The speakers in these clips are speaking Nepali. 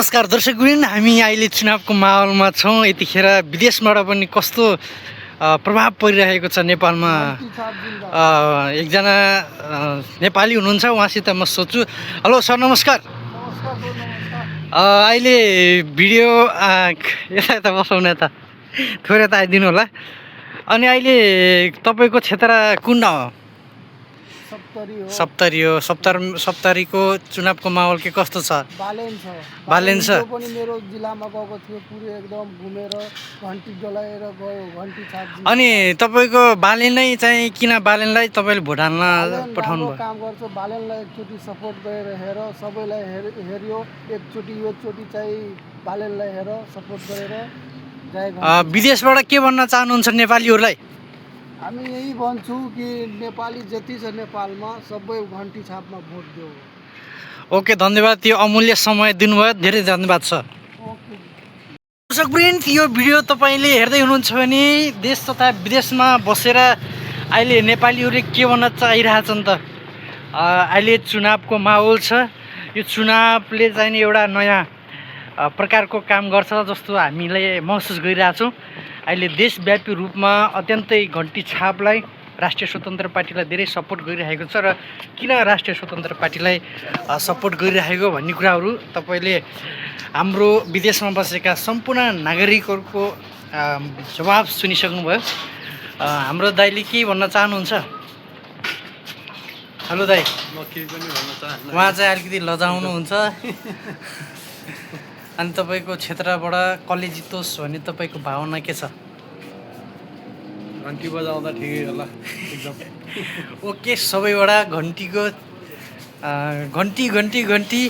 नमस्कार दर्शकवृन्द, हामी अहिले चुनावको माहौलमा छौँ। यतिखेर विदेशबाट पनि कस्तो प्रभाव परिरहेको छ नेपालमा। एकजना नेपाली हुनुहुन्छ, उहाँसित म सोध्छु। हेलो सर, नमस्कार। अहिले भिडियो यता बसाउन यता थोरै यता आइदिनु होला। अनि अहिले तपाईँको क्षेत्र कुन ठाउँ हो? सप्तरी हो। सप्तरीको चुनावको माहौल के कस्तो छ? बालेन छ। पनि मेरो जिल्लामा गएको थियो, पुरै एकदम घुमेर घन्टी डलाएर गयो, घन्टी छाप। अनि तपाईँको बालेनै चाहिँ किन बालेनलाई तपाईँले भोट हाल्न पठाउनु भयो? काम गर्छ बालेनलाई एकचोटि सपोर्ट गरेर हेर, सबैलाई हेऱ्यो एकचोटि, यो चोटि चाहिँ बालेनलाई हेर, सपोर्ट गरेर जाए। विदेशबाट के भन्न चाहनुहुन्छ नेपालीहरूलाई? हामी यही भन्छु कि नेपाली जति छ नेपालमा सबै घन्टी छापमा भोट देऊ। ओके, धन्यवाद। यो अमूल्य समय दिनुभयो, धेरै धन्यवाद छ। दर्शकवृन्द, यो भिडियो तपाईँले हेर्दै हुनुहुन्छ भने देश तथा विदेशमा बसेर अहिले नेपालीहरूले के भन्न चाहिरहेछन् त? अहिले चुनावको माहौल छ। यो चुनावले चाहिँ एउटा नयाँ प्रकारको काम गर्छ जस्तो हामीले महसुस गरिरहेछौँ। अहिले देशव्यापी रूपमा अत्यन्तै घन्टी छापलाई राष्ट्रिय स्वतन्त्र पार्टीलाई धेरै सपोर्ट गरिरहेको छ। र किन राष्ट्रिय स्वतन्त्र पार्टीलाई सपोर्ट गरिरहेको भन्ने कुराहरू तपाईँले हाम्रो विदेशमा बसेका सम्पूर्ण नागरिकहरूको जवाब सुनिसक्नुभयो। हाम्रो दाइले के भन्न चाहनुहुन्छ? हेलो दाइ। म केही पनि भन्न चाहन्न। उहाँ चाहिँ अलिकति लजाउनुहुन्छ। अनि तपाईँको क्षेत्रबाट कसले जितोस् भन्ने तपाईँको भावना के छ? घन्टी बजाउँदा ठिकै होला एकदम। ओके, सबैबाट घन्टीको घन्टी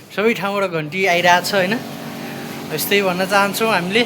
सबै ठाउँबाट घन्टी आइरहेछ होइन? यस्तै भन्न चाहन्छौँ हामीले।